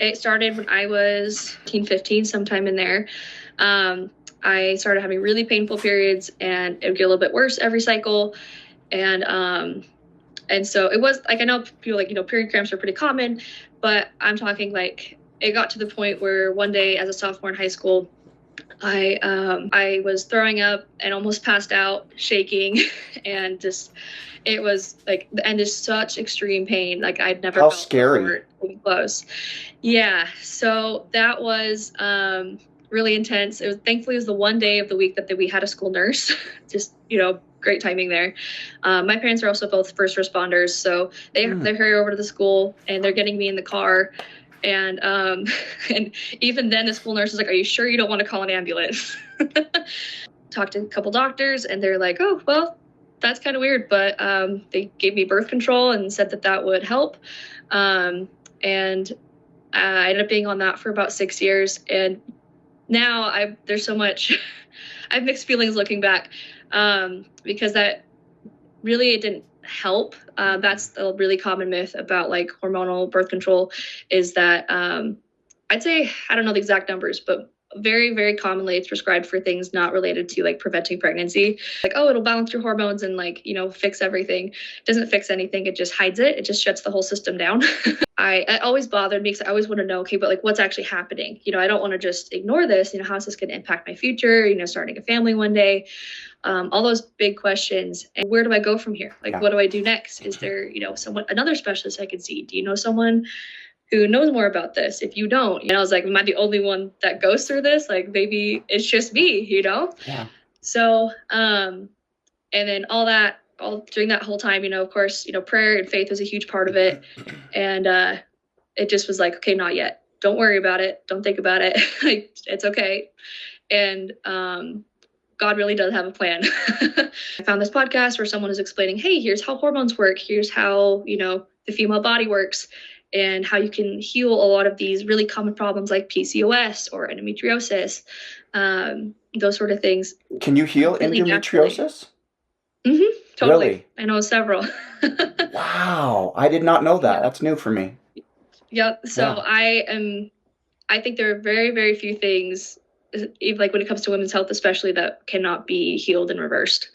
It started when I was 14, 15, sometime in there. I started having really painful periods, and it would get a little bit worse every cycle. And so it was like, I know people like, period cramps are pretty common, but I'm talking like it got to the point where one day as a sophomore in high school, I was throwing up and almost passed out, shaking, and just it was like the end is such extreme pain like I'd never How felt scary. before close. Yeah, so that was really intense. Thankfully it was the one day of the week that we had a school nurse. Just great timing there. My parents are also both first responders, so they hurry over to the school and they're getting me in the car. And and even then the school nurse is like, "Are you sure you don't want to call an ambulance?" Talked to a couple doctors and they're like, "Oh, well, that's kind of weird," but they gave me birth control and said that would help. And I ended up being on that for about 6 years. And now there's so much, I have mixed feelings looking back, because that really, it didn't help. That's a really common myth about like hormonal birth control, is that I'd say, I don't know the exact numbers, but very, very commonly it's prescribed for things not related to like preventing pregnancy. Like, oh, it'll balance your hormones and like, fix everything. It doesn't fix anything. It just hides it. It just shuts the whole system down. It always bothered me because I always want to know, okay, but like what's actually happening? I don't want to just ignore this. How is this going to impact my future? Starting a family one day. All those big questions. And where do I go from here? Like, what do I do next? Is there, another specialist I could see? Do you know someone who knows more about this? If you don't, I was like, am I the only one that goes through this? Like, maybe it's just me, Yeah. So, and then all during that whole time, of course, prayer and faith was a huge part of it. And it just was like, okay, not yet. Don't worry about it. Don't think about it. Like, it's okay. And God really does have a plan. I found this podcast where someone is explaining, hey, here's how hormones work. Here's how, the female body works, and how you can heal a lot of these really common problems like PCOS or endometriosis, those sort of things. Can you heal endometriosis? Mm-hmm, totally. Really? I know several. Wow. I did not know that. Yeah. That's new for me. Yep. So Yeah. I think there are very, very few things, like when it comes to women's health, especially, that cannot be healed and reversed.